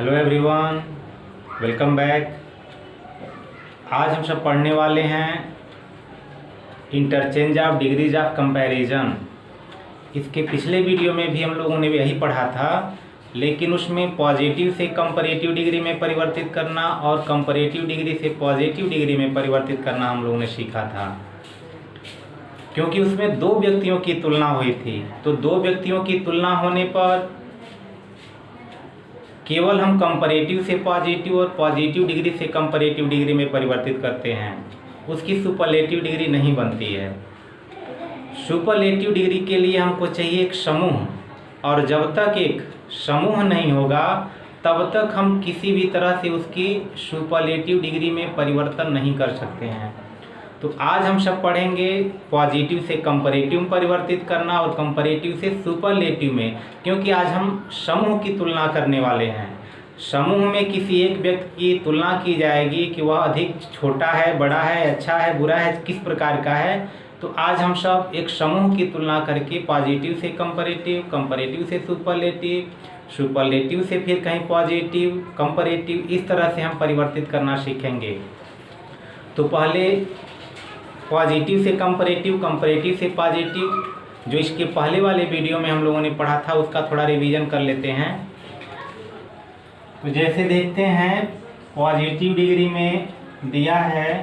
Hello everyone, welcome back. आज हम सब पढ़ने वाले हैं interchange of degrees of comparison. इसके पिछले वीडियो में भी हम लोगों ने यही पढ़ा था, लेकिन उसमें पॉजिटिव से कंपैरेटिव डिग्री में परिवर्तित करना और कंपैरेटिव डिग्री से पॉजिटिव डिग्री में परिवर्तित करना हम लोगों ने सीखा था। क्योंकि उसमें दो व्यक्तियों की तुलना हुई थी, तो दो व्यक्तियों की तुलना होने पर केवल हम कंपैरेटिव से पॉजिटिव और पॉजिटिव डिग्री से कंपैरेटिव डिग्री में परिवर्तित करते हैं, उसकी सुपरलेटिव डिग्री नहीं बनती है। सुपरलेटिव डिग्री के लिए हमको चाहिए एक समूह, और जब तक एक समूह नहीं होगा तब तक हम किसी भी तरह से उसकी सुपरलेटिव डिग्री में परिवर्तन नहीं कर सकते हैं। तो आज हम सब पढ़ेंगे पॉजिटिव से कंपैरेटिव में परिवर्तित करना और कंपैरेटिव से सुपरलेटिव में, क्योंकि आज हम समूह की तुलना करने वाले हैं। समूह में किसी एक व्यक्ति की तुलना की जाएगी कि वह अधिक छोटा है, बड़ा है, अच्छा है, बुरा है, किस प्रकार का है। तो आज हम सब एक समूह की तुलना करके पॉजिटिव से कंपैरेटिव, कंपैरेटिव से सुपरलेटिव, सुपरलेटिव से फिर कहीं पॉजिटिव, कंपैरेटिव, इस तरह से हम परिवर्तित करना सीखेंगे। तो पहले पॉजिटिव से कंपैरेटिव, कंपैरेटिव से पॉजिटिव, जो इसके पहले वाले वीडियो में हम लोगों ने पढ़ा था, उसका थोड़ा रिवीजन कर लेते हैं। तो जैसे देखते हैं, पॉजिटिव डिग्री में दिया है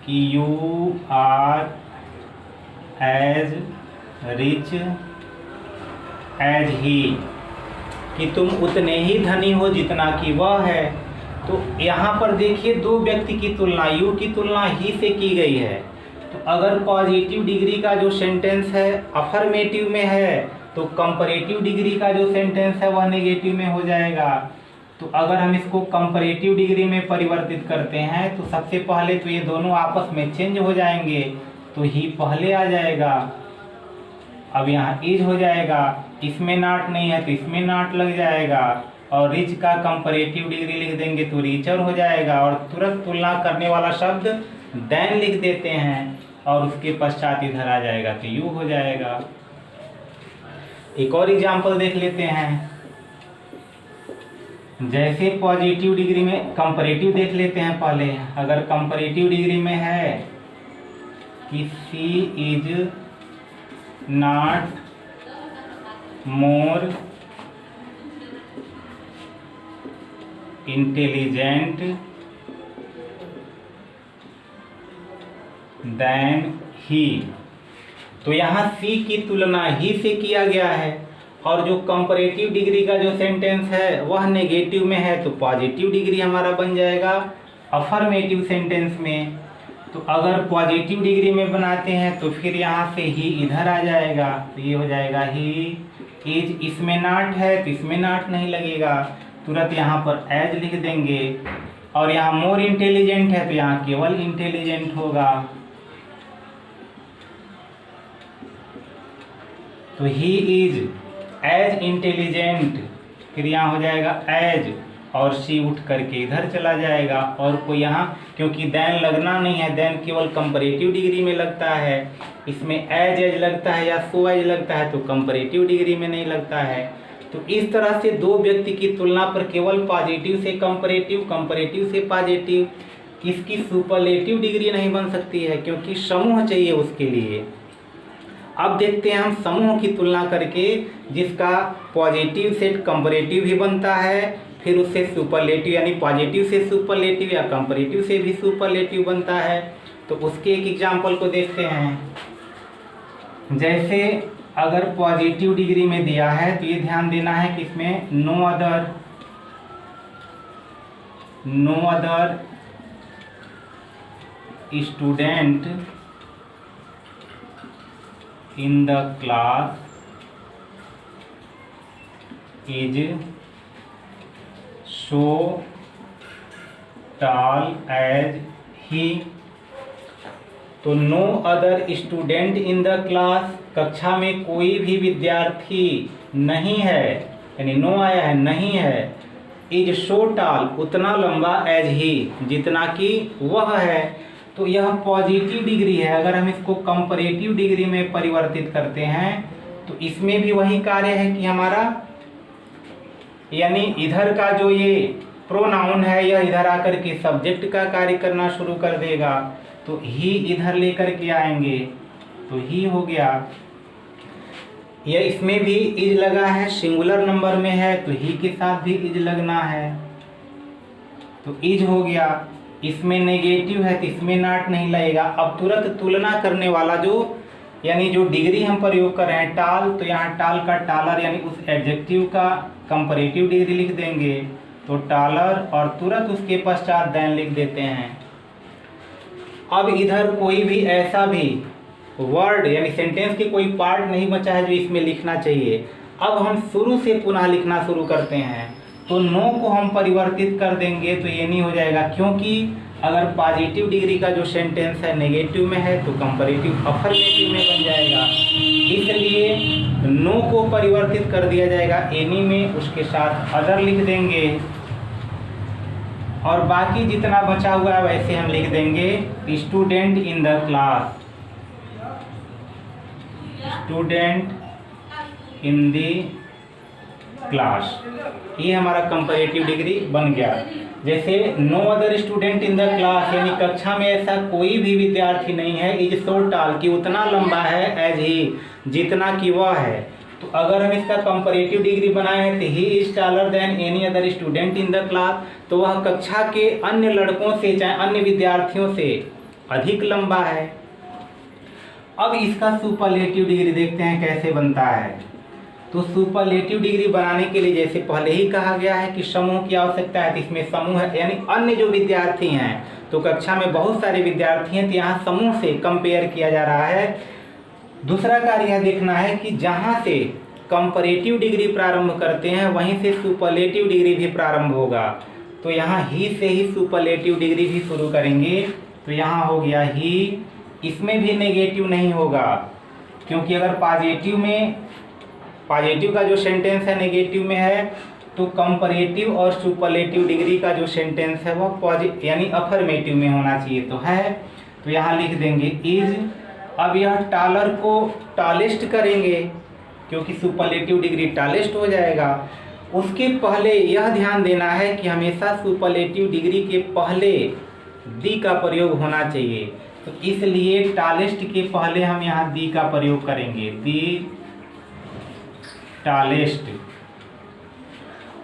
कि you are as rich as he, कि तुम उतने ही धनी हो जितना कि वह है। तो यहाँ पर देखिए दो व्यक्ति की तुलना, यू की तुलना ही से की गई है। तो अगर पॉजिटिव डिग्री का जो सेंटेंस है अफर्मेटिव में है, तो कंपैरेटिव डिग्री का जो सेंटेंस है वह नेगेटिव में हो जाएगा। तो अगर हम इसको कंपैरेटिव डिग्री में परिवर्तित करते हैं तो सबसे पहले तो ये दोनों आपस में चेंज हो जाएंगे, तो ही पहले आ जाएगा। अब यहाँ इज हो जाएगा, इसमें नॉट नहीं है तो इसमें नॉट लग जाएगा, और रिच का कंपैरेटिव डिग्री लिख देंगे तो रिचर हो जाएगा, और तुरंत तुलना करने वाला शब्द देन लिख देते हैं और उसके पश्चात इधर आ जाएगा तो यू हो जाएगा। एक और एग्जांपल देख लेते हैं। जैसे पॉजिटिव डिग्री में कंपैरेटिव देख लेते हैं पहले। अगर कंपैरेटिव डिग्री में है कि C is not more intelligent than he, तो यहाँ सी की तुलना ही से किया गया है, और जो कंपैरेटिव डिग्री का जो सेंटेंस है वह नेगेटिव में है, तो पॉजिटिव डिग्री हमारा बन जाएगा अफर्मेटिव सेंटेंस में। तो अगर पॉजिटिव डिग्री में बनाते हैं तो फिर यहाँ से ही इधर आ जाएगा, तो ये हो जाएगा ही इज, इसमें नॉट है तो इसमें नॉट नहीं लगेगा, तुरंत यहाँ पर एज लिख देंगे। और यहाँ मोर इंटेलिजेंट है तो यहाँ केवल इंटेलिजेंट होगा, तो ही इज एज इंटेलिजेंट, फिर यहाँ हो जाएगा एज, और सी उठ करके इधर चला जाएगा। और कोई यहाँ क्योंकि देन लगना नहीं है, देन केवल कंपैरेटिव डिग्री में लगता है, इसमें एज लगता है या सो एज लगता है, तो कंपैरेटिव डिग्री में नहीं लगता है। तो इस तरह से दो व्यक्ति की तुलना पर केवल पॉजिटिव से कंपैरेटिव, कंपैरेटिव से पॉजिटिव, किसकी सुपरलेटिव डिग्री नहीं बन सकती है, क्योंकि समूह चाहिए उसके लिए। अब देखते हैं हम समूह की तुलना करके, जिसका पॉजिटिव से कंपैरेटिव भी बनता है, फिर उससे सुपरलेटिव यानी पॉजिटिव से सुपरलेटिव या कंपैरेटिव से भी सुपरलेटिव बनता है। तो उसके एक एग्जांपल को देखते हैं। जैसे अगर पॉजिटिव डिग्री में दिया है तो ये ध्यान देना है कि इसमें no other student in the class is so tall as he, तो no other student in the class, कक्षा में कोई भी विद्यार्थी नहीं है, यानी नो आया है नहीं है, इज सो टॉल उतना लंबा, एज ही जितना कि वह है। तो यह पॉजिटिव डिग्री है। अगर हम इसको कंपैरेटिव डिग्री में परिवर्तित करते हैं तो इसमें भी वही कार्य है कि हमारा यानी इधर का जो ये प्रोनाउन है यह इधर आकर के सब्जेक्ट का कार्य करना शुरू कर देगा, तो ही इधर लेकर के आएंगे तो ही हो गया। या इसमें भी इज लगा है, सिंगुलर नंबर में है तो ही के साथ भी इज लगना है, तो इज हो गया। इसमें नेगेटिव है तो इसमें नॉट नहीं लगेगा। अब तुरंत तुलना करने वाला जो यानी जो डिग्री हम प्रयोग कर रहे हैं टाल, तो यहाँ टाल का टालर यानी उस एडजेक्टिव का कंपैरेटिव डिग्री लिख देंगे, तो टालर और तुरंत उसके पश्चात देन लिख देते हैं। अब इधर कोई भी ऐसा भी वर्ड यानी सेंटेंस के कोई पार्ट नहीं बचा है जो इसमें लिखना चाहिए। अब हम शुरू से पुनः लिखना शुरू करते हैं, तो नो को हम परिवर्तित कर देंगे तो ये नहीं हो जाएगा, क्योंकि अगर पॉजिटिव डिग्री का जो सेंटेंस है नेगेटिव में है तो कंपैरेटिव अफर्मेटिव में बन जाएगा। इसलिए नो को परिवर्तित कर दिया जाएगा एनी में, उसके साथ अदर लिख देंगे और बाकी जितना बचा हुआ है वैसे हम लिख देंगे student in the class, student in the class. ये हमारा कंपैरेटिव डिग्री बन गया। जैसे no other student in the class यानी कक्षा में ऐसा कोई भी विद्यार्थी नहीं है, इज सो टॉल कि उतना लंबा है, एज ही जितना कि वह है। तो अगर हम इसका कंपैरेटिव डिग्री बनाए हैं तो he is taller than any other student in the class, तो वह कक्षा के अन्य लड़कों से चाहे अन्य विद्यार्थियों से अधिक लंबा है। अब इसका सुपरलेटिव डिग्री देखते हैं कैसे बनता है। तो सुपरलेटिव डिग्री बनाने के लिए जैसे पहले ही कहा गया है कि समूह की आवश्यकता है, तो इसमें समूह है यानी अन्य जो विद्यार्थी हैं, तो कक्षा में बहुत सारे विद्यार्थी हैं तो यहाँ समूह से कंपेयर किया जा रहा है। दूसरा कार्य यह देखना है कि जहाँ से कंपैरेटिव डिग्री प्रारंभ करते हैं वहीं से सुपरलेटिव डिग्री भी प्रारंभ होगा, तो यहाँ ही से ही सुपरलेटिव डिग्री भी शुरू करेंगे। तो यहाँ हो गया ही, इसमें भी नेगेटिव नहीं होगा, क्योंकि अगर पॉजिटिव का जो सेंटेंस है नेगेटिव में है तो कंपैरेटिव और सुपरलेटिव डिग्री का जो सेंटेंस है वो पॉजिटिव यानी अफर्मेटिव में होना चाहिए, तो है तो यहाँ लिख देंगे इज। अब यह टॉलर को टॉलेस्ट करेंगे क्योंकि सुपरलेटिव डिग्री टॉलेस्ट हो जाएगा। उसके पहले यह ध्यान देना है कि हमेशा सुपरलेटिव डिग्री के पहले दी का प्रयोग होना चाहिए, तो इसलिए टॉलेस्ट के पहले हम यहाँ दी का प्रयोग करेंगे, दी टॉलेस्ट।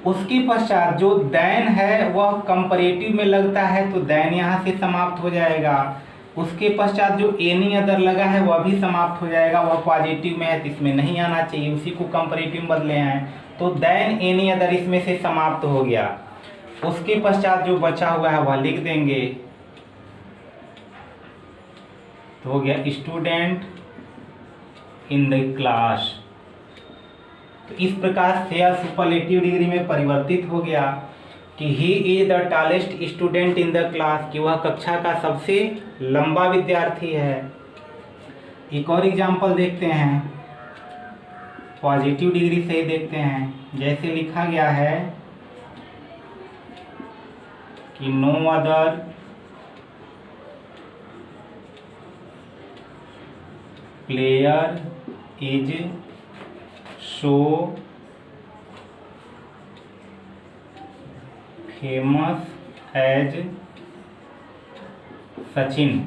उसके पश्चात जो देन है वह कंपैरेटिव में लगता है तो देन यहाँ से समाप्त हो जाएगा। उसके पश्चात जो एनी अदर लगा है वह भी समाप्त हो जाएगा, वह पॉजिटिव में है तो इसमें नहीं आना चाहिए, उसी को कंपैरेटिव में बदले हैं, तो देन एनी अदर इसमें से समाप्त हो गया। उसके पश्चात जो बचा हुआ है वह लिख देंगे, तो हो गया स्टूडेंट इन द क्लास। तो इस प्रकार से यह सुपरलेटिव डिग्री में परिवर्तित हो गया कि he is the tallest student in the class, कि वह कक्षा का सबसे लंबा विद्यार्थी है। एक और एग्जाम्पल देखते हैं, पॉजिटिव डिग्री से ही देखते हैं। जैसे लिखा गया है कि no other player is so famous as Sachin,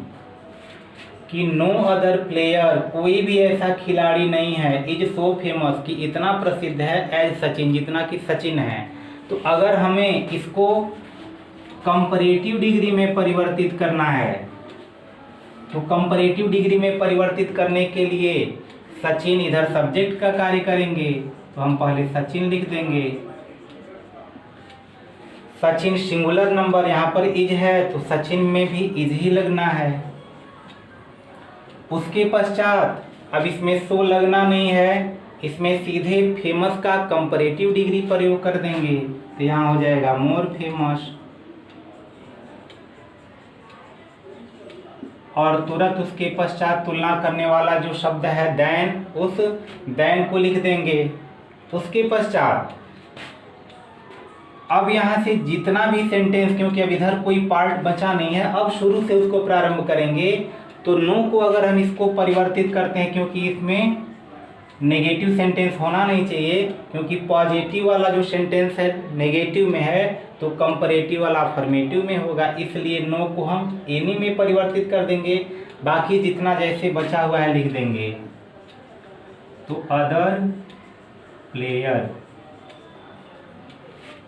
कि नो अदर प्लेयर कोई भी ऐसा खिलाड़ी नहीं है, इज सो फेमस कि इतना प्रसिद्ध है, एज सचिन जितना कि सचिन है। तो अगर हमें इसको कंपैरेटिव डिग्री में परिवर्तित करना है तो कंपैरेटिव डिग्री में परिवर्तित करने के लिए सचिन इधर सब्जेक्ट का कार्य करेंगे, तो हम पहले सचिन लिख देंगे। सचिन सिंगुलर नंबर, यहाँ पर इज है तो सचिन में भी इज ही लगना है। उसके पश्चात अब इसमें सो लगना नहीं है, इसमें सीधे फेमस का कंपैरेटिव डिग्री प्रयोग कर देंगे, तो यहाँ हो जाएगा मोर फेमस। और तुरंत उसके पश्चात तुलना करने वाला जो शब्द है देन, उस देन को लिख देंगे। उसके पश्चात अब यहाँ से जितना भी सेंटेंस, क्योंकि अब इधर कोई पार्ट बचा नहीं है, अब शुरू से उसको प्रारंभ करेंगे। तो नो को अगर हम इसको परिवर्तित करते हैं, क्योंकि इसमें नेगेटिव सेंटेंस होना नहीं चाहिए, क्योंकि पॉजिटिव वाला जो सेंटेंस है नेगेटिव में है तो कंपैरेटिव वाला अफर्मेटिव में होगा, इसलिए नो को हम एनी में परिवर्तित कर देंगे। बाकी जितना जैसे बचा हुआ है लिख देंगे। तो अदर प्लेयर,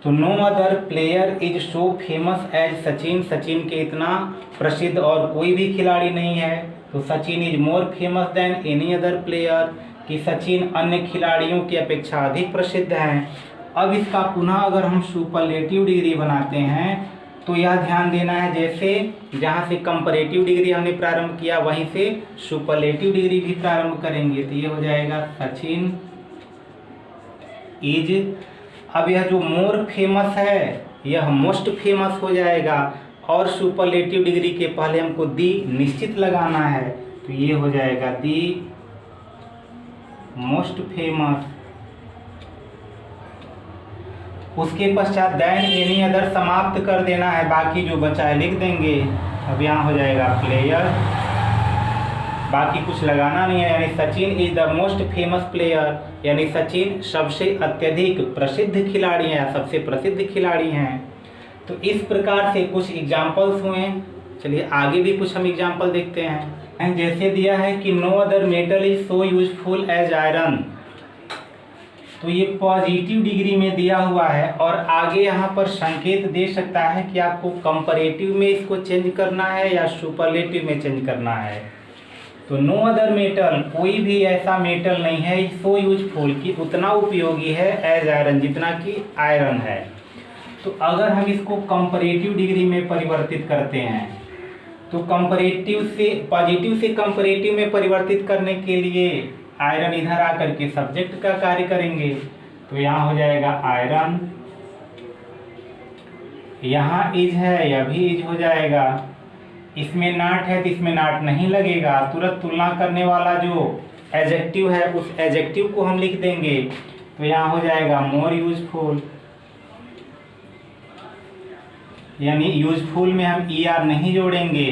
तो no other player is so famous as Sachin, Sachin के इतना प्रसिद्ध और कोई भी खिलाड़ी नहीं है। तो Sachin is more famous than any other player, कि सचिन अन्य खिलाड़ियों की अपेक्षा अधिक प्रसिद्ध हैं। अब इसका पुनः अगर हम सुपरलेटिव डिग्री बनाते हैं तो यह ध्यान देना है, जैसे जहाँ से कंपैरेटिव डिग्री हमने प्रारंभ किया वहीं से सुपरलेटिव डिग्री भी प्रारंभ करेंगे। तो ये हो जाएगा सचिन इज, अब यह जो मोर फेमस है यह मोस्ट फेमस हो जाएगा, और सुपरलेटिव डिग्री के पहले हमको दी निश्चित लगाना है। तो ये हो जाएगा दी मोस्ट फेमस, उसके पश्चात देन एनी अदर समाप्त कर देना है, बाकी जो बचा है लिख देंगे। अब यहाँ हो जाएगा प्लेयर, बाकी कुछ लगाना नहीं है, यानी Sachin is the most famous player, यानी सचिन सबसे अत्यधिक प्रसिद्ध खिलाड़ी हैं, सबसे प्रसिद्ध खिलाड़ी हैं। तो इस प्रकार से कुछ एग्जाम्पल्स हुए। चलिए आगे भी कुछ हम एग्जाम्पल देखते हैं। जैसे दिया है कि no other metal is so useful as iron, तो ये पॉजिटिव डिग्री में दिया हुआ है, और आगे यहाँ पर संकेत दे सकता है कि आपको कंपैरेटिव में इसको चेंज करना है या सुपरलेटिव में चेंज करना है। तो नो अदर मेटल, कोई भी ऐसा मेटल नहीं है सो यूजफुल कि उतना उपयोगी है एज आयरन, जितना कि आयरन है। तो अगर हम इसको कंपैरेटिव डिग्री में परिवर्तित करते हैं तो कंपैरेटिव से पॉजिटिव से कंपैरेटिव में परिवर्तित करने के लिए आयरन इधर आकर के सब्जेक्ट का कार्य करेंगे। तो यहाँ हो जाएगा आयरन, यहाँ इज है यह भी इज हो जाएगा, इसमें नाट है तो इसमें नाट नहीं लगेगा। तुरंत तुलना करने वाला जो एडजेक्टिव है उस एडजेक्टिव को हम लिख देंगे। तो यहाँ हो जाएगा मोर यूजफुल, यानी यूजफुल में हम ER नहीं जोड़ेंगे,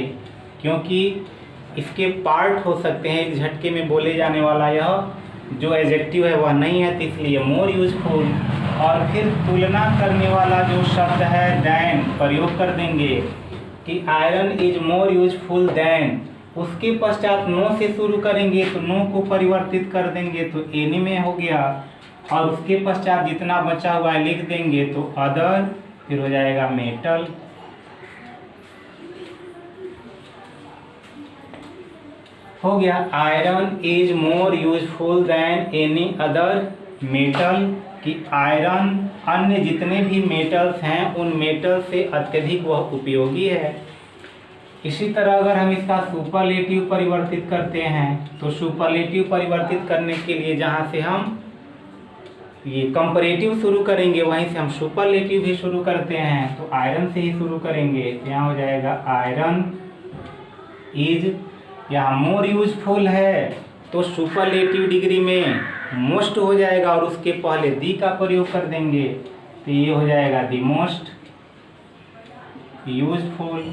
क्योंकि इसके पार्ट हो सकते हैं, एक झटके में बोले जाने वाला यह जो एडजेक्टिव है वह नहीं है, तो इसलिए मोर यूजफुल। और फिर तुलना करने वाला जो शब्द है दैन प्रयोग कर देंगे कि iron is more useful than, उसके पश्चात नो से शुरू करेंगे तो नो को परिवर्तित कर देंगे तो एनी में हो गया, और उसके पश्चात जितना बचा हुआ है लिख देंगे। तो अदर, फिर हो जाएगा मेटल, हो गया iron is more useful than any other metal, कि आयरन अन्य जितने भी मेटल्स हैं उन मेटल से अत्यधिक वह उपयोगी है। इसी तरह अगर हम इसका सुपरलेटिव परिवर्तित करते हैं तो सुपरलेटिव परिवर्तित करने के लिए जहाँ से हम ये कंपैरेटिव शुरू करेंगे वहीं से हम सुपरलेटिव भी शुरू करते हैं, तो आयरन से ही शुरू करेंगे। यहाँ हो जाएगा आयरन इज, यहाँ मोर यूजफुल है तो सुपरलेटिव डिग्री में मोस्ट हो जाएगा और उसके पहले दी का प्रयोग कर देंगे। तो ये हो जाएगा दी मोस्ट यूजफुल।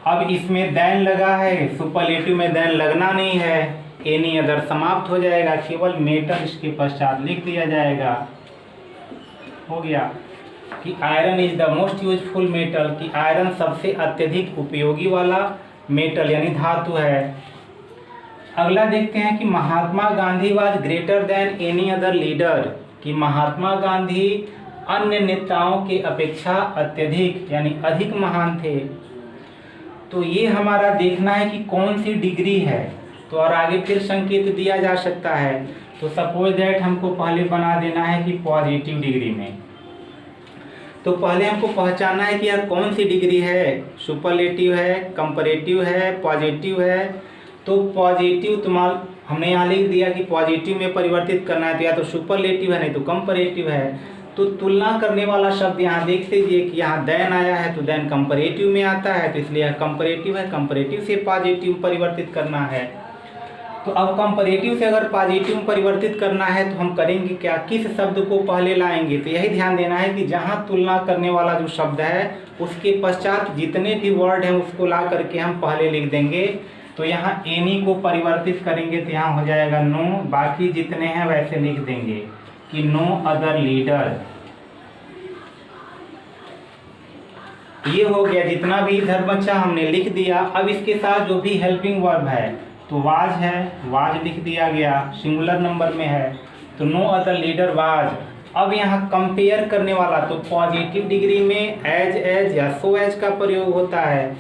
अब इसमें दैन लगा है, सुपरलेटिव में दैन लगना नहीं है, एनी अदर समाप्त हो जाएगा, केवल मेटल इसके पश्चात लिख दिया जाएगा। हो गया कि iron is the most useful metal, कि आयरन सबसे अत्यधिक उपयोगी वाला मेटल यानी धातु है। अगला देखते हैं कि Mahatma Gandhi was greater than any other leader, कि महात्मा गांधी अन्य नेताओं के अपेक्षा अत्यधिक यानी अधिक महान थे। तो ये हमारा देखना है कि कौन सी डिग्री है, तो और आगे फिर संकेत दिया जा सकता है। तो सपोज दैट हमको पहले बना देना है कि पॉजिटिव डिग्री में, तो पहले हमको पहचानना है कि यार कौन सी डिग्री है, सुपरलेटिव है, कंपैरेटिव है, पॉजिटिव है। तो पॉजिटिव तुम्हारा हमने यहाँ लिख दिया कि पॉजिटिव में परिवर्तित करना है, तो या तो सुपरलेटिव है नहीं तो कंपैरेटिव है। तो तुलना करने वाला शब्द यहाँ देख लीजिए कि यहाँ देन आया है तो देन कंपैरेटिव में आता है, तो इसलिए कंपैरेटिव है, कंपैरेटिव से पॉजिटिव परिवर्तित करना है। तो अब कंपैरेटिव से अगर पॉजिटिव परिवर्तित करना है तो हम करेंगे क्या, किस शब्द को पहले लाएंगे। तो यही ध्यान देना है कि जहाँ तुलना करने वाला जो शब्द है उसके पश्चात जितने भी वर्ड हैं उसको ला करके हम पहले लिख देंगे। तो यहाँ एनी को परिवर्तित करेंगे तो यहाँ हो जाएगा नो, बाकी जितने हैं वैसे लिख देंगे कि नो अदर लीडर। ये हो गया, जितना भी इधर बच्चा हमने लिख दिया। अब इसके साथ जो भी हेल्पिंग वर्ब है तो वाज है, वाज लिख दिया गया, सिंगुलर नंबर में है, तो नो अदर लीडर वाज। अब यहाँ कंपेयर करने वाला, तो पॉजिटिव डिग्री में एज या सो एज का प्रयोग होता है,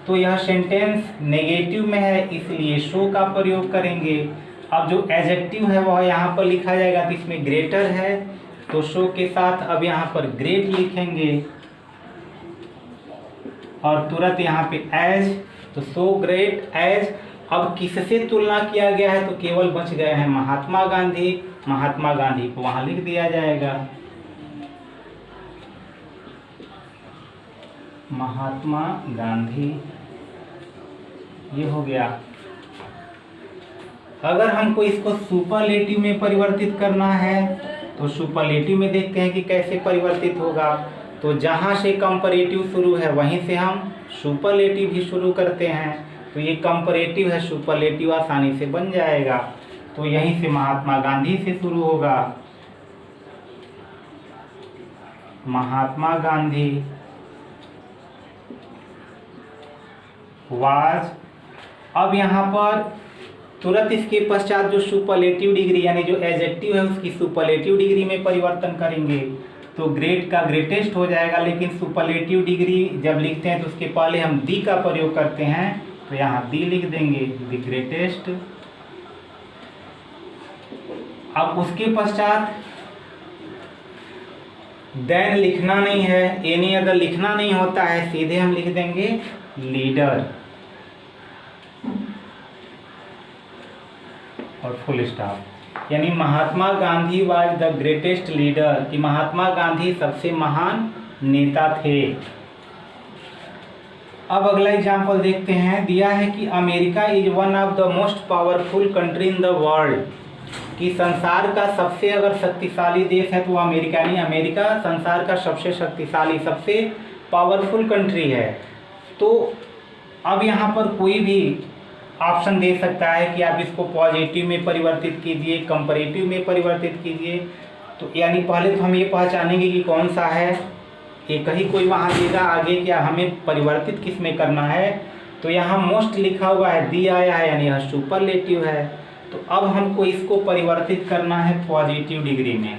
तो यह सेंटेंस नेगेटिव में है इसलिए शो का प्रयोग करेंगे। अब जो एडजेक्टिव है वह यहाँ पर लिखा जाएगा, तो इसमें ग्रेटर है तो शो के साथ अब यहाँ पर ग्रेट लिखेंगे और तुरंत यहाँ पे एज, तो सो ग्रेट एज। अब किससे तुलना किया गया है, तो केवल बच गए हैं महात्मा गांधी, महात्मा गांधी को वहां लिख दिया जाएगा, महात्मा गांधी। ये हो गया। अगर हमको इसको सुपरलेटिव में परिवर्तित करना है तो सुपरलेटिव में देखते हैं कि कैसे परिवर्तित होगा। तो जहाँ से कंपैरेटिव शुरू है वहीं से हम सुपरलेटिव भी शुरू करते हैं, तो ये कंपैरेटिव है, सुपरलेटिव आसानी से बन जाएगा। तो यहीं से महात्मा गांधी से शुरू होगा, महात्मा गांधी वाज। अब यहाँ पर तुरंत इसके पश्चात जो सुपरलेटिव डिग्री यानी जो एडजेक्टिव है उसकी सुपरलेटिव डिग्री में परिवर्तन करेंगे, तो ग्रेट का ग्रेटेस्ट हो जाएगा। लेकिन सुपरलेटिव डिग्री जब लिखते हैं तो उसके पहले हम दी का प्रयोग करते हैं, तो यहाँ दी लिख देंगे, द ग्रेटेस्ट। अब उसके पश्चात देन लिखना नहीं है, एनी अदर लिखना नहीं होता है, सीधे हम लिख देंगे लीडर और फुल स्टॉप। यानी Mahatma Gandhi was the greatest leader, कि महात्मा गांधी सबसे महान नेता थे। अब अगला एग्जाम्पल देखते हैं। दिया है कि America is one of the most powerful country in the world, कि संसार का सबसे अगर शक्तिशाली देश है तो अमेरिका नहीं, अमेरिका संसार का सबसे शक्तिशाली सबसे पावरफुल कंट्री है। तो अब यहाँ पर कोई भी ऑप्शन दे सकता है कि आप इसको पॉजिटिव में परिवर्तित कीजिए, कंपैरेटिव में परिवर्तित कीजिए। तो यानी पहले तो हम ये पहचानेंगे कि कौन सा है, एक ही कोई वहाँ देगा, आगे क्या हमें परिवर्तित किस में करना है। तो यहाँ मोस्ट लिखा हुआ है, दी आया है यानी यह सुपरलेटिव है। तो अब हमको इसको परिवर्तित करना है पॉजिटिव डिग्री में।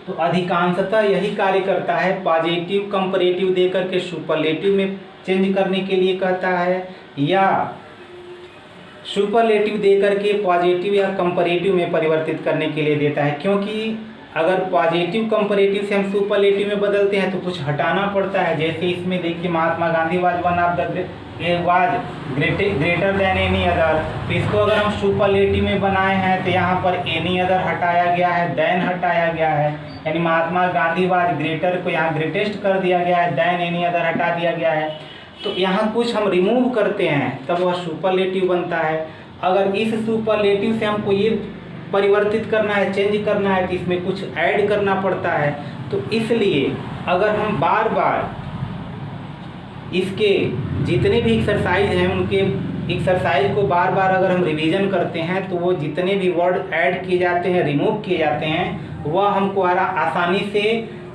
तो अधिकांशतः यही कार्य करता है, पॉजिटिव कंपैरेटिव दे करके सुपरलेटिव में चेंज करने के लिए कहता है, या सुपरलेटिव दे करके पॉजिटिव या कंपैरेटिव में परिवर्तित करने के लिए देता है। क्योंकि अगर पॉजिटिव कंपैरेटिव से हम सुपरलेटिव में बदलते हैं तो कुछ हटाना पड़ता है। जैसे इसमें देखिए Mahatma Gandhi was one of the was greater than any other, तो इसको अगर हम सुपरलेटिव में बनाए हैं तो यहाँ पर एनी अदर हटाया गया है, देन हटाया गया है, यानी महात्मा गांधी वाज ग्रेटर को यहाँ ग्रेटेस्ट कर दिया गया है, देन एनी अदर हटा दिया गया है। तो यहाँ कुछ हम रिमूव करते हैं तब वह सुपरलेटिव बनता है। अगर इस सुपरलेटिव से हमको ये परिवर्तित करना है, चेंज करना है, तो इसमें कुछ ऐड करना पड़ता है। तो इसलिए अगर हम बार बार इसके जितने भी एक्सरसाइज हैं उनके एक्सरसाइज को बार बार अगर हम रिवीजन करते हैं तो वो जितने भी वर्ड ऐड किए जाते हैं, रिमूव किए जाते हैं, वह हमको आसानी से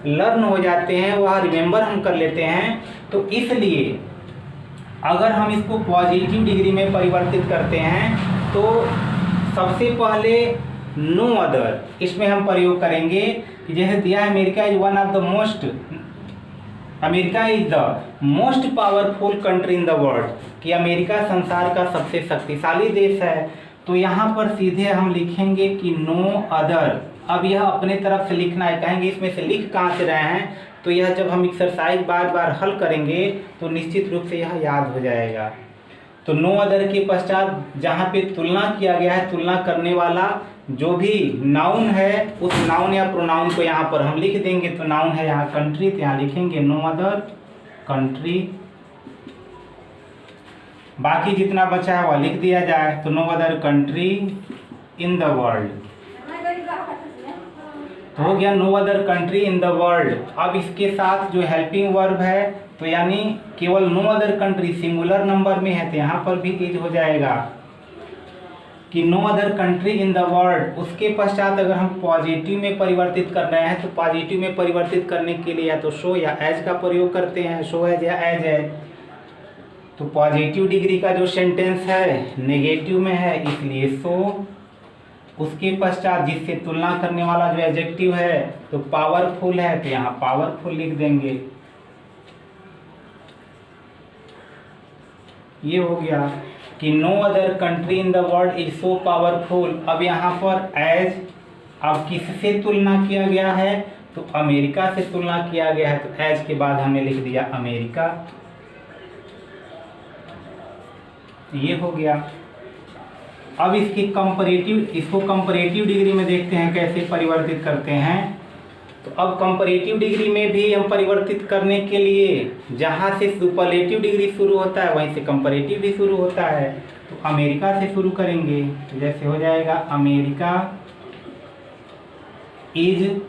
लर्न हो जाते हैं, वह रिमेंबर हम कर लेते हैं। तो इसलिए अगर हम इसको पॉजिटिव डिग्री में परिवर्तित करते हैं तो सबसे पहले नो अदर इसमें हम प्रयोग करेंगे, कि जैसे दिया है America is one of the most, America is the most powerful country in the world, कि अमेरिका संसार का सबसे शक्तिशाली देश है। तो यहाँ पर सीधे हम लिखेंगे कि नो अदर। अब यह अपने तरफ से लिखना है, कहेंगे इसमें से लिख कहाँ से रहे हैं, तो यह जब हम एक्सरसाइज बार बार हल करेंगे तो निश्चित रूप से यह याद हो जाएगा। तो नो अदर के पश्चात जहाँ पे तुलना किया गया है, तुलना करने वाला जो भी नाउन है उस नाउन या प्रोनाउन को यहाँ पर हम लिख देंगे। तो नाउन है यहाँ कंट्री, तो यहाँ लिखेंगे नो अदर कंट्री, बाकी जितना बचा है वह लिख दिया जाए। तो no other country in the world. तो हो गया no other country in the world. अब इसके साथ जो हेल्पिंग वर्ब है तो यानी केवल no other country singular number में है तो यहाँ पर भी इज हो जाएगा कि no other country in the world. उसके पश्चात अगर हम पॉजिटिव में परिवर्तित कर रहे हैं तो पॉजिटिव में परिवर्तित करने के लिए या तो शो या एज का प्रयोग करते हैं, शो एज या एज है। तो पॉजिटिव डिग्री का जो सेंटेंस है नेगेटिव में है इसलिए शो। उसके पश्चात जिससे तुलना करने वाला जो एडजेक्टिव है तो पावरफुल है तो यहाँ पावरफुल लिख देंगे। ये हो गया कि no other country in the world is so powerful. अब यहाँ पर एज, अब किससे तुलना किया गया है तो अमेरिका से तुलना किया गया है तो एज के बाद हमने लिख दिया अमेरिका। ये हो गया। अब इसकी इसको कंपैरेटिव डिग्री में देखते हैं कैसे परिवर्तित करते हैं। तो अब कंपैरेटिव डिग्री में भी हम परिवर्तित करने के लिए जहाँ से सुपरलेटिव डिग्री शुरू होता है वहीं से कंपैरेटिव भी शुरू होता है। तो अमेरिका से शुरू करेंगे तो जैसे हो जाएगा अमेरिका इज,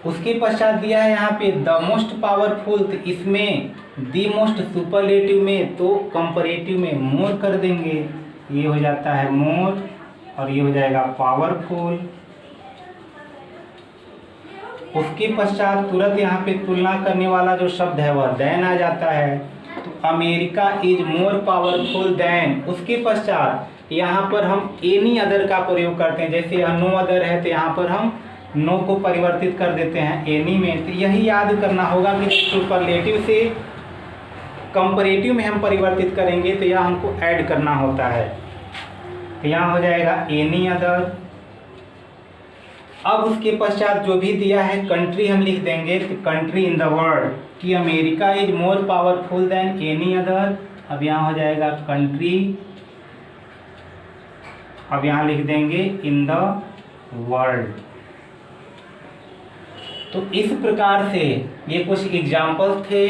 उसके पश्चात दिया है यहाँ पे द मोस्ट पावरफुल, तो इसमें द मोस्ट सुपरलेटिव में तो कंपैरेटिव में मोर कर देंगे। ये हो जाता है मोर और ये हो जाएगा पावरफुल। उसके पश्चात तुरंत यहाँ पे तुलना करने वाला जो शब्द है वह देन आ जाता है। तो America is more powerful than. उसके पश्चात यहाँ पर हम एनी अदर का प्रयोग करते हैं। जैसे यहाँ नो अदर है तो यहाँ पर हम नो को परिवर्तित कर देते हैं एनी में। तो यही याद करना होगा कि सुपरलेटिव से कंपैरेटिव में हम परिवर्तित करेंगे तो यह हमको ऐड करना होता है। तो यहाँ हो जाएगा एनी अदर। अब उसके पश्चात जो भी दिया है कंट्री हम लिख देंगे तो कंट्री इन द वर्ल्ड कि America is more powerful than any other. अब यहाँ हो जाएगा कंट्री, अब यहाँ लिख देंगे इन द वर्ल्ड। तो इस प्रकार से ये कुछ एग्जाम्पल्स थे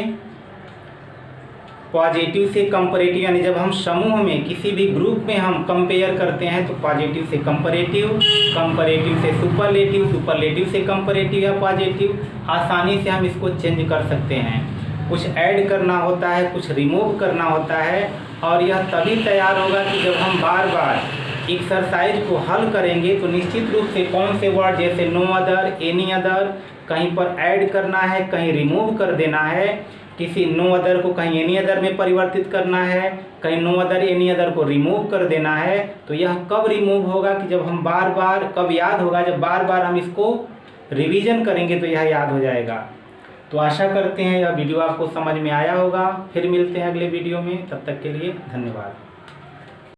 पॉजिटिव से कंपैरेटिव, यानी जब हम समूह में किसी भी ग्रुप में हम कंपेयर करते हैं तो पॉजिटिव से कंपैरेटिव, कंपैरेटिव से सुपरलेटिव, सुपरलेटिव से कंपैरेटिव या पॉजिटिव, आसानी से हम इसको चेंज कर सकते हैं। कुछ ऐड करना होता है, कुछ रिमूव करना होता है और यह तभी तैयार होगा कि जब हम बार बार एक्सरसाइज को हल करेंगे तो निश्चित रूप से कौन से वर्ड जैसे नो अदर, एनी अदर कहीं पर ऐड करना है, कहीं रिमूव कर देना है, किसी नो अदर को कहीं एनी अदर में परिवर्तित करना है, कहीं नो अदर एनी अदर को रिमूव कर देना है। तो यह कब रिमूव होगा कि जब हम बार बार, कब याद होगा जब बार बार हम इसको रिवीजन करेंगे तो यह याद हो जाएगा। तो आशा करते हैं यह वीडियो आपको समझ में आया होगा। फिर मिलते हैं अगले वीडियो में, तब तक के लिए धन्यवाद।